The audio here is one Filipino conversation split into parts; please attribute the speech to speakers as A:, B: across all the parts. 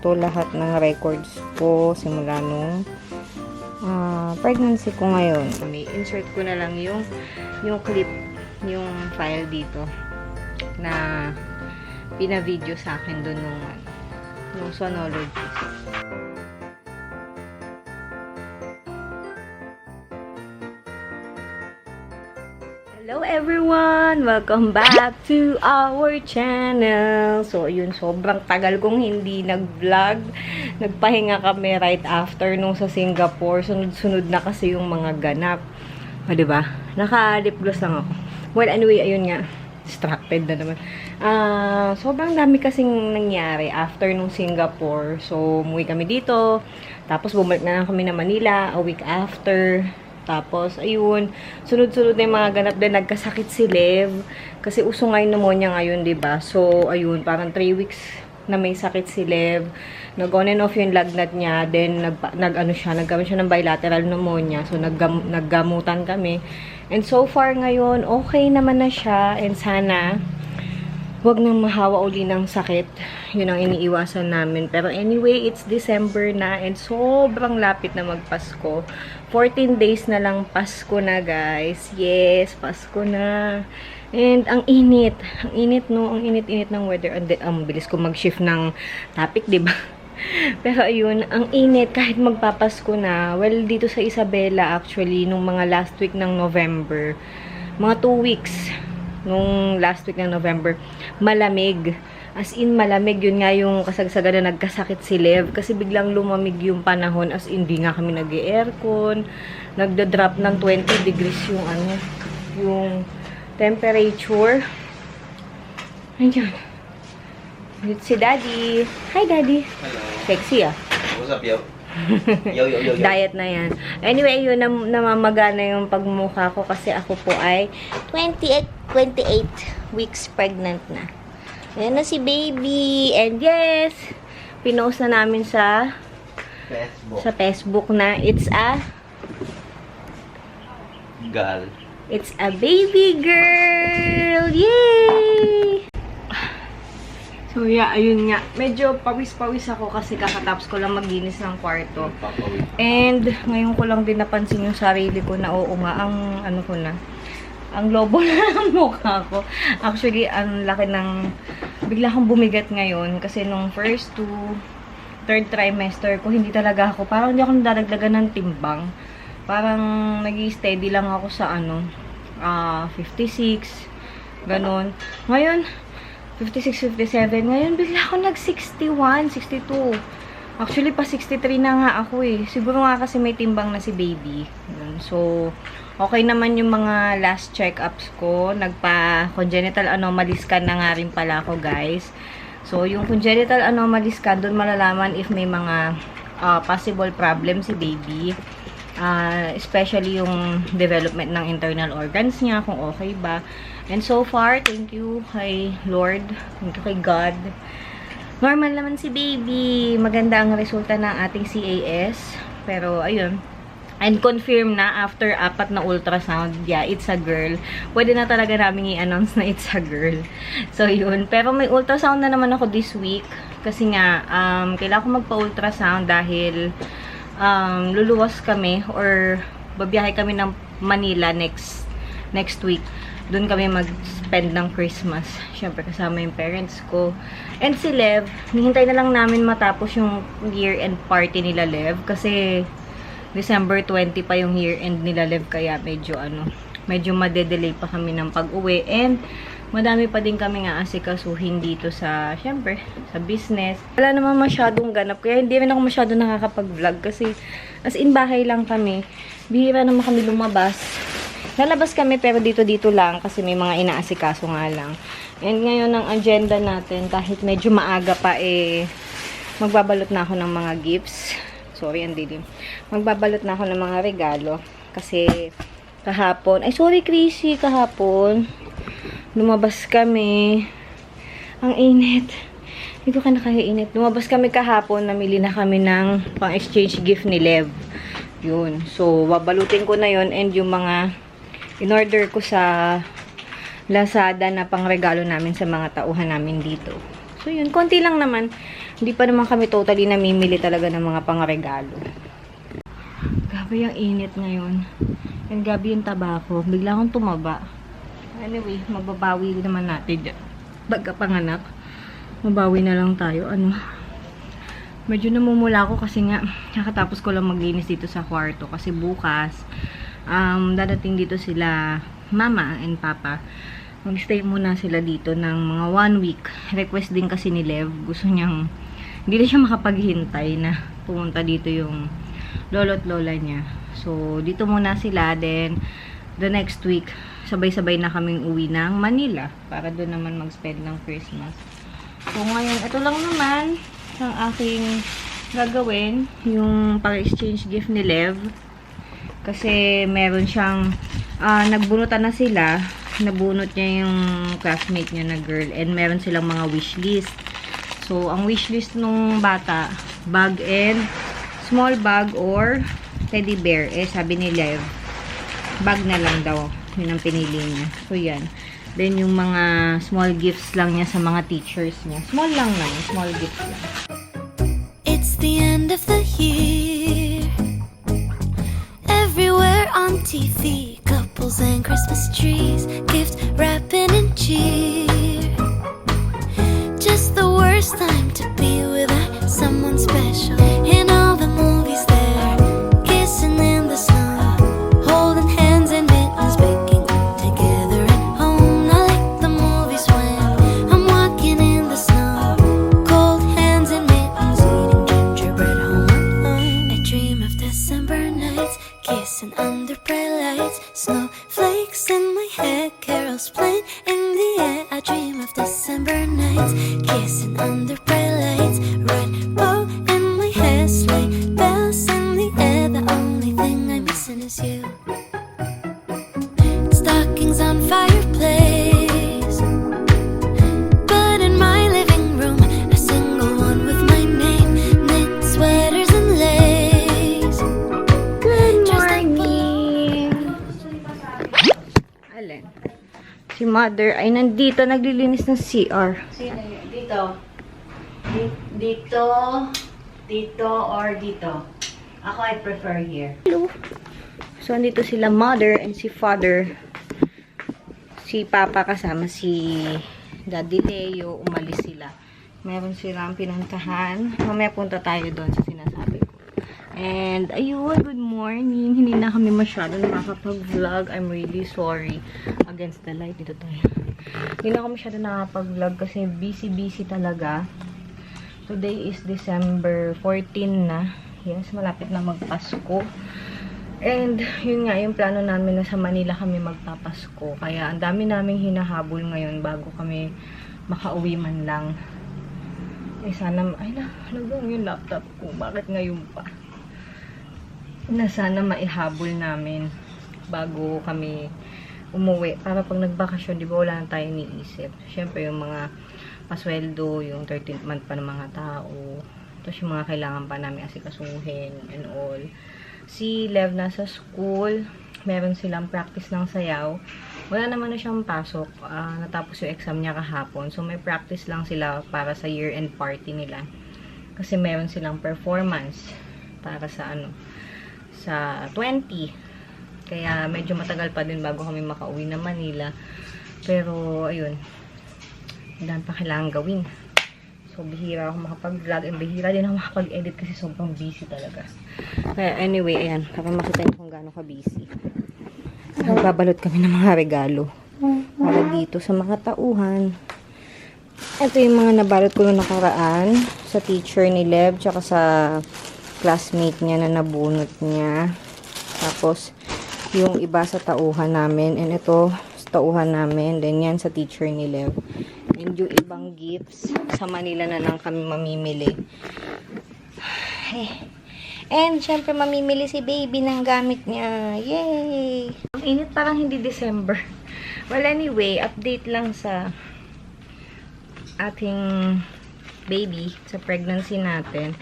A: ito lahat ng records ko simula nung pregnancy ko ngayon. Insert ko na lang yung clip, yung file dito na pina-video sa akin doon nung sonologist. Hello everyone! Welcome back to our channel! So, yun, sobrang tagal kong hindi nag-vlog. Nagpahinga kami right after nung sa Singapore. Sunod-sunod na kasi yung mga ganap. O, diba? Naka-lip gloss lang ako. Well, anyway, ayun nga. Distracted na naman. Sobrang dami kasing nangyari after nung Singapore. So, umuwi kami dito. Tapos, bumalik na lang kami na Manila a week after. Tapos, ayun, sunod-sunod na yung mga ganap din. Nagkasakit si Lev. Kasi uso nga yung pneumonia ngayon, diba? So, ayun, parang 3 weeks na may sakit si Lev. Nag-on and off yung lagnat niya. Then, nagkaroon siya ng bilateral pneumonia. So, naggamutan kami. And so far ngayon, okay naman na siya. And sana, wag nang mahawa uli ng sakit. Yun ang iniiwasan namin. Pero anyway, it's December na and sobrang lapit na magpasko. 14 days na lang Pasko na, guys. Yes, Pasko na. And ang init. Ang init, no? Ang init-init ng weather. Ang bilis ko mag-shift ng topic, diba? Pero ayun, ang init kahit magpapasko na. Well, dito sa Isabela, actually, nung mga last week ng November, mga 2 weeks, nung last week ng November, malamig. As in, malamig. Yun nga yung kasagsagan na nagkasakit si Lev. Kasi biglang lumamig yung panahon. As in, di nga kami nag-aircon. Nagda-drop ng 20 degrees yung temperature. Ayan. Si Daddy. Hi, Daddy.
B: Hello.
A: Sexy, ah.
B: What's up, yo? Yo.
A: Diet na yan. Anyway, yun, namamagana yung pagmukha ko kasi ako po ay 28 weeks pregnant na. Ayan na si baby. And yes, pinost na namin sa Facebook na it's a
B: Gal.
A: it's a baby girl. Yay! So, yeah, ayun nga. Medyo pawis-pawis ako kasi kakatapos ko lang maglinis ng kwarto. And, ngayon ko lang din napansin yung sarili ko na oo nga, ang lobo na ng mukha ko. Actually, ang laki ng, bigla akong bumigat ngayon kasi nung first to third trimester ko, hindi talaga ako, parang hindi ako nadadagdagan ng timbang. Parang nag-i-steady lang ako sa 56, ganun. Ngayon, 56, 57. Ngayon, bigla ako nag-61, 62. Actually, pa 63 na nga ako eh. Siguro nga kasi may timbang na si baby. So, okay naman yung mga last check-ups ko. Nagpa-congenital anomaly scan na nga rin pala ako, guys. So, yung congenital anomaly scan, doon malalaman if may mga possible problem si baby. Especially yung development ng internal organs niya, kung okay ba. And so far, thank you kay Lord, thank you kay God. Normal naman si baby. Maganda ang resulta ng ating CAS. Pero, ayun. And confirm na after 4 na ultrasound, yeah, it's a girl. Pwede na talaga namin i-announce na it's a girl. So, yun. Pero may ultrasound na naman ako this week. Kasi nga, kailangan ko magpa-ultrasound dahil luluwas kami or babiyahe kami ng Manila next week. Doon kami mag-spend ng Christmas. Siyempre, kasama yung parents ko. And si Lev, hihintay na lang namin matapos yung year-end party nila, Lev. Kasi, December 20 pa yung year-end nila, Lev. Kaya medyo madedelay pa kami ng pag-uwi. And, madami pa din kami nga asikasuhin dito sa, siyempre, sa business. Wala naman masyadong ganap. Kaya hindi rin ako masyadong nakakapag-vlog. Kasi, as in, bahay lang kami. Bihira naman kami lumabas. Lalabas kami pero dito lang kasi may mga inaasikaso nga lang. And ngayon ang agenda natin, kahit medyo maaga pa magbabalot na ako ng mga gifts. Sorry, ang dilim. Magbabalot na ako ng mga regalo. Kasi kahapon, kahapon, lumabas kami. Ang init. Hindi ko kinakainit. Lumabas kami kahapon, namili na kami ng pang-exchange gift ni Lev. Yun. So, babalutin ko na yun and yung mga in-order ko sa Lazada na pangregalo namin sa mga tauhan namin dito. So, yun. Konti lang naman. Hindi pa naman kami totally namimili talaga ng mga pangregalo. Grabe yung init ngayon. And grabe yung tabako. Bigla akong tumaba. Anyway, mababawi naman natin dyan. Pagkapanganak, mabawi na lang tayo. Medyo namumula ako kasi nga, nakatapos ko lang maglinis dito sa kwarto. Kasi bukas, dadating dito sila mama and papa. Mag-stay muna sila dito ng mga 1 week. Request din kasi ni Lev. Gusto niyang, hindi na siya makapaghintay na pumunta dito yung lolo at lola niya. So, dito muna sila. Then, the next week, sabay-sabay na kaming uwi ng Manila. Para doon naman mag-spend ng Christmas. So, ngayon, ito lang naman ang aking gagawin. Yung para-exchange gift ni Lev. Kasi, meron siyang, nagbunutan na sila. Nabunot niya yung classmate niya na girl. And meron silang mga wishlist. So, ang wishlist nung bata, bag and small bag or teddy bear. Sabi ni Lev, bag na lang daw. Yun ang pinili niya. So, yan. Then, yung mga small gifts lang niya sa mga teachers niya. Small lang naman. Small gifts lang.
C: It's the end of the year. Everywhere on TV, couples and Christmas trees, gift wrapping and cheer. Just the worst time to be without someone special. In all the movies there, kissing in the snow, holding hands and mittens, baking together at home. Not like the movies when I'm walking in the snow, cold hands and mittens, eating gingerbread home alone. I dream of December nights, kissing under bright lights, snowflakes in my hair, carols playing in the air. I dream of December nights, kissing under bright lights, red bow in my hair, sleigh bells in the air. The only thing I'm missing is you. Stockings on fireplace, but in my living room, a single one with my name, knit sweaters and lace.
A: Good morning! Alin? Si mother ay nandito, naglilinis ng CR.
D: Sino yun? Dito. Dito. Dito or dito. Ako, I prefer here.
A: Hello. So, andito sila mother and si father. Si papa kasama si Daddy Leo. Umalis sila. Meron silang pinuntahan. Mamaya punta tayo doon sa sinasabi ko. And, ayun, good morning. Hindi na kami masyado nakakapag-vlog. I'm really sorry. Against the light, dito tayo. Hindi na ako masyado nakakapag-vlog kasi busy-busy talaga. Today is December 14 na. Yes, malapit na magpasko. And, yun nga, yung plano namin na sa Manila kami magpapasko. Kaya, ang dami naming hinahabol ngayon bago kami makauwi man lang. Sana, ay na, nagawin yung laptop ko. Bakit ngayon pa? Na sana maihabol namin bago kami umuwi. Para pag nagbakasyon, di ba wala na tayo iniisip. Siyempre, yung mga pasweldo, yung 13th month pa ng mga tao. Tapos yung mga kailangan pa namin asikasuhin and all. Si Lev nasa school. Meron silang practice ng sayaw. Wala naman na siyang pasok. Natapos yung exam niya kahapon. So, may practice lang sila para sa year-end party nila. Kasi meron silang performance para sa sa 20. Kaya medyo matagal pa din bago kami makauwi na Manila. Pero, ayun. Dahil pa kailangan gawin. So, bihira ako makapag-vlog. And bihira din ako makapag-edit kasi sobrang busy talaga. Kaya, anyway, ayan. Para makita niyo kung gaano ka-busy. Nagbabalot kami ng mga regalo. Para dito sa mga tauhan. Ito yung mga nabalot ko noong nakaraan. Sa teacher ni Lev. Tsaka sa classmate niya na nabunot niya. Tapos, yung iba sa tauhan namin. And ito, sa tauhan namin. Then, yan sa teacher ni Lev. And yung ibang gifts, sa Manila na lang kami mamimili. And, syempre, mamimili si baby ng gamit niya. Yay! Ang init, parang hindi December. Well, anyway, update lang sa ating baby, sa pregnancy natin.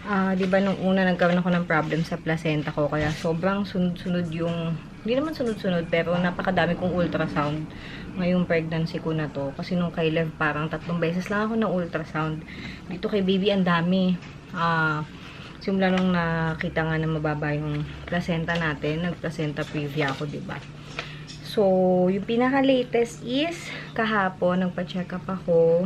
A: Di ba nung una nagkaroon ako ng problem sa placenta ko, kaya sobrang sunod-sunod yung, hindi naman sunod-sunod, pero napakadami kong ultrasound ngayong pregnancy ko na to. Kasi nung kay Lev, parang 3 beses lang ako ng ultrasound. Dito kay baby, ang dami. Simula nung nakita nga na mababa yung placenta natin, nag-placenta previa ako, diba? So, yung pinaka-latest is, kahapon, nagpa-check up ako.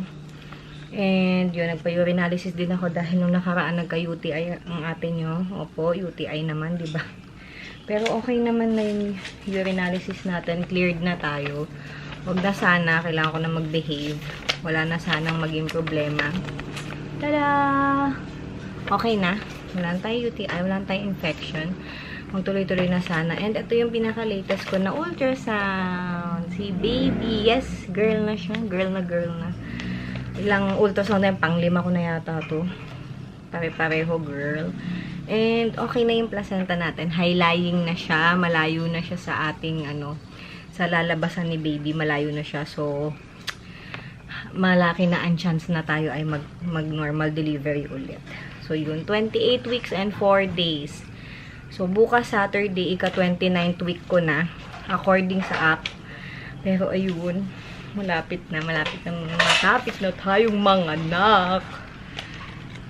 A: And, yun, nagpa-urinalysis din ako dahil nung nakaraan nagka-UTI ang ate nyo. Opo, UTI naman, diba? Pero okay naman na yung urinalysis natin. Cleared na tayo. Huwag na sana, kailangan ko na mag-behave. Wala na sanang maging problema. Tada! Okay na. Wala na tayong UTI, wala na tayong infection. Magtuloy-tuloy na sana. And ito yung pinaka-latest ko na ultrasound. Si baby. Yes, girl na siya. Girl na. Ilang ultrasound na yung pang-5 ko na yata to. Pare-pareho, girl. And okay na yung placenta natin. High-lying na siya. Malayo na siya sa ating, sa lalabasan ni baby. Malayo na siya. So, malaki na ang chance na tayo ay mag-normal delivery ulit. So, yun. 28 weeks and 4 days. So, bukas Saturday, ika-29th week ko na. According sa app. Pero, ayun. Malapit na tayong mga anak.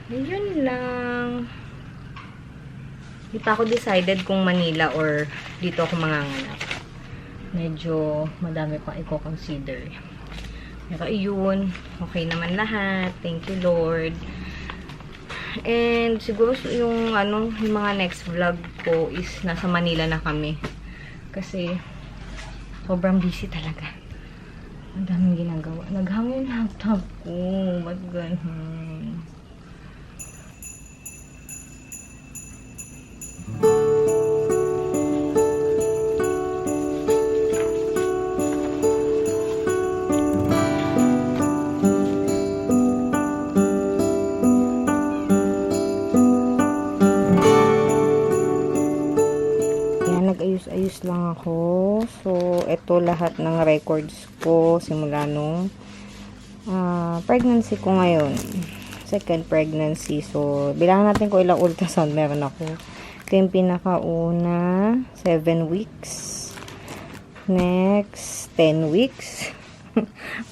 A: Ayun lang. Hindi pa ako decided kung Manila or dito ako manganganak. Medyo madami pa i-consider. Pero ayun, okay naman lahat. Thank you, Lord. And siguro yung yung mga next vlog ko is nasa Manila na kami. Kasi sobrang busy talaga. Ang daming ginagawa. Naghangin laptop ko. Ba't ganun? Nag-ayos-ayos lang ako. So, ito lahat ng records ko simula nung pregnancy ko ngayon. Second pregnancy. So, bilangan natin kung ilang ultrasound meron ako. Ito yung pinakauna, 7 weeks. Next, 10 weeks.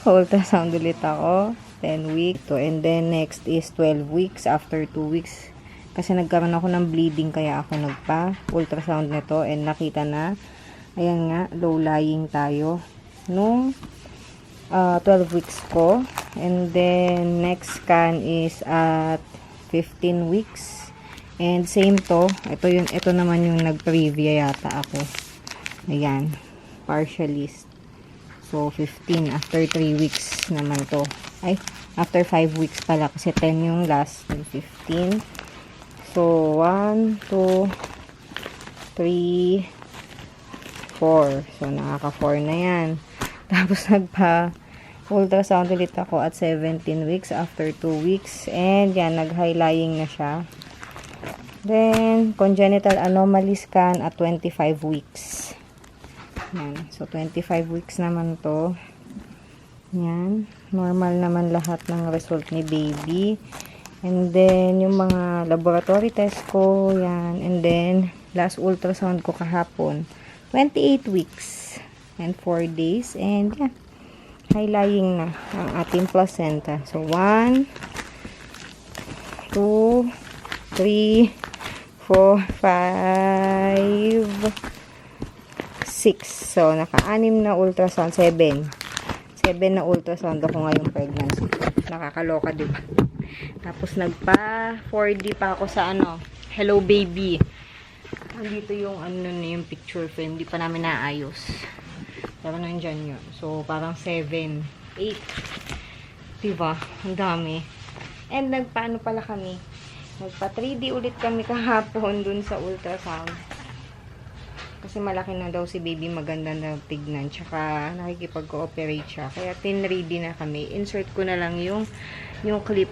A: Ultrasound ulit ako. 10 weeks. And then, next is 12 weeks after 2 weeks. Kasi nagkaroon ako ng bleeding kaya ako nagpa-ultrasound nito and nakita na, ayan nga, low-lying tayo nung 12 weeks ko. And then, next scan is at 15 weeks. And same to, ito naman yung nag-previa yata ako. Ayan, partialist. So, 15 after 3 weeks naman to. Ay, after 5 weeks pala kasi 10 yung last, 15. So, 1, 2, 3, 4. So, nakaka-4 na yan. Tapos, nagpa-ultrasound ulit ako at 17 weeks after 2 weeks. And, yan, nag-high-lying na siya. Then, congenital anomaly scan at 25 weeks. Yan. So, 25 weeks naman to. Yan. Normal naman lahat ng result ni baby. And then, yung mga laboratory test ko, yan. And then, last ultrasound ko kahapon, 28 weeks and 4 days. And, yan, high-lying na ang ating placenta. So, 1, 2, 3, 4, 5, 6. So, naka-6 na ultrasound, 7. 7 na ultrasound ako ngayong pregnancy. Nakakaloka, diba? Tapos nagpa 4D pa ako sa Hello Baby. Andito yung yung picture frame. Hindi pa namin naayos. Pero nandyan yun. So parang 7, 8. Diba? Ang dami. And nagpaano pala kami? Nagpa 3D ulit kami kahapon dun sa ultrasound. Kasi malaki na daw si baby, maganda na tignan. Tsaka nakikipag-cooperate siya. Kaya tin-ready na kami. Insert ko na lang yung clip,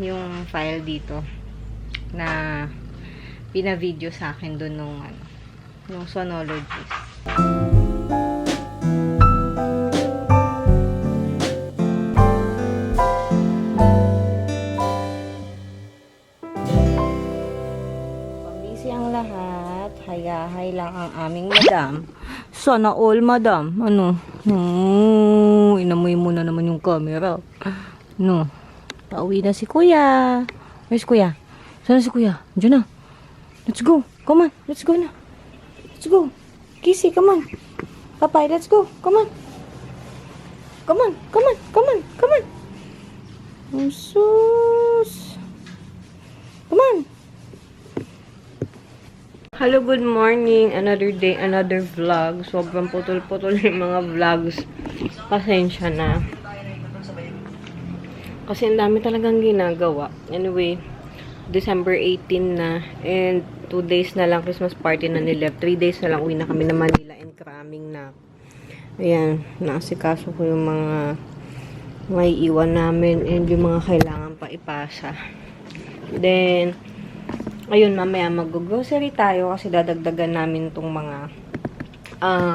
A: yung file dito na pina-video sa akin doon nung sonologist. Yahay lang ang aming madam. Sana all, madam. Ano? Inamoy mo na naman yung camera. No. Pauwi na si kuya. Where's kuya? Sana si kuya? Diyan na. Let's go. Come on. Let's go na. Let's go. Kissy, come on. Papay, let's go. Come on. Come on. Come on. Come on. Come on. Oh, sus. Come on. Hello, good morning. Another day, another vlog. Sobrang putol-putol yung mga vlogs. Pasensya na. Kasi ang dami talagang ginagawa. Anyway, December 18 na. And 2 days na lang Christmas party na nileft. 3 days na lang uwi na kami na Manila and cramming na. Ayan, naasikaso ko yung mga may iwan namin and yung mga kailangan pa ipasa. Then, ayun, mamaya mag-grocery tayo kasi dadagdagan namin tong mga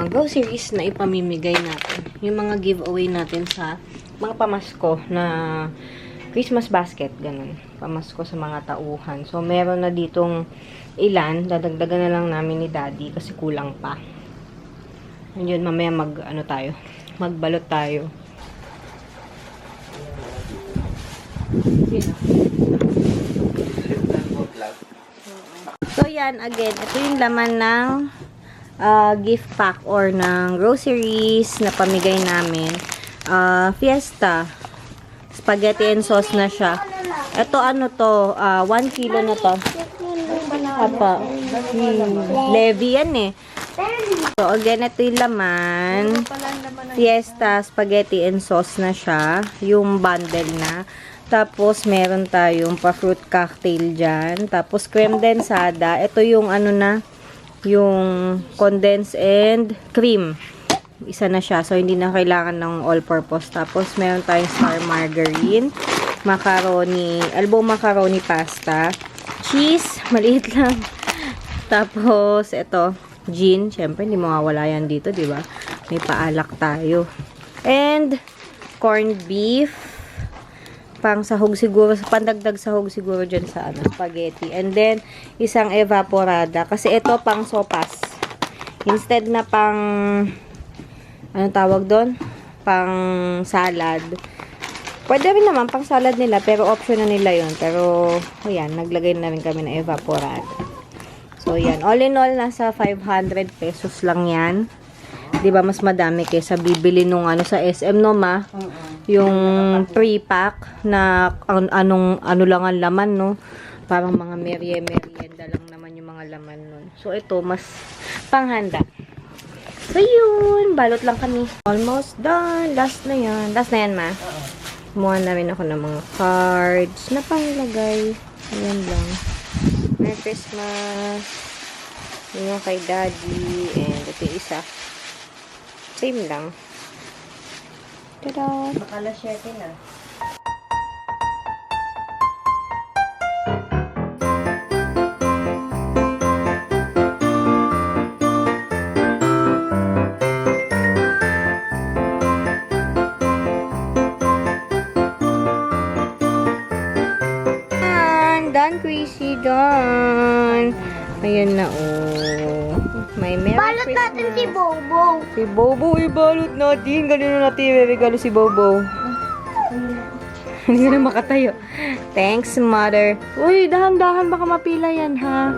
A: groceries na ipamimigay natin. Yung mga giveaway natin sa mga pamasko na Christmas basket, ganun. Pamasko sa mga tauhan. So, meron na ditong ilan. Dadagdagan na lang namin ni Daddy kasi kulang pa. Ayun, mamaya magbalot tayo. So, yan, again, ito yung laman ng gift pack or ng groceries na pamigay namin. Fiesta. Spaghetti and sauce na siya. Ito, ano to, 1 kilo na to. Apa, levy yan eh. So, again, ito yung laman. Fiesta, spaghetti and sauce na siya. Yung bundle na. Tapos, meron tayong pa-fruit cocktail dyan. Tapos, creme densada. Ito yung ano na, yung condensed and cream. Isa na siya. So, hindi na kailangan ng all-purpose. Tapos, meron tayong star margarine, macaroni, elbow macaroni pasta, cheese, maliit lang. Tapos, ito, gin. Siyempre, hindi mawawala yan dito, di ba? May paalak tayo. And, corned beef. Pang sahog siguro, pandagdag sahog siguro dyan sa spaghetti. And then, isang evaporada. Kasi ito pang sopas. Instead na pang, anong tawag doon? Pang salad. Pwede rin naman pang salad nila, pero option na nila yun. Pero, ayan, naglagay na rin kami ng evaporada. So, yan. All in all, nasa 500 pesos lang yan. Diba, mas madami kaysa bibili nung ano sa SM, no, ma? Yung 3-pack na ano lang ang laman, no? Parang mga merienda lang naman yung mga laman nun. So, ito, mas panghanda. So, yun. Balot lang kami. Almost done. Last na yan. Last na yan, ma? Kumuha na rin ako ng mga cards na panglagay. Ayan lang. Merry Christmas. Yun yung kay Daddy. And ito yung isa. Same lang. Tada!
D: Bakala 7 na.
A: Done, Chrissy. Done. Ayan na, oh. May Merry
C: Balot
A: Christmas.
C: natin si Bobo.
A: Si Bobo, ibalot natin. Ganun na natin i-regalo si Bobo. Hindi na makatayo. Thanks, mother. Uy, dahan-dahan. Baka mapila yan, ha?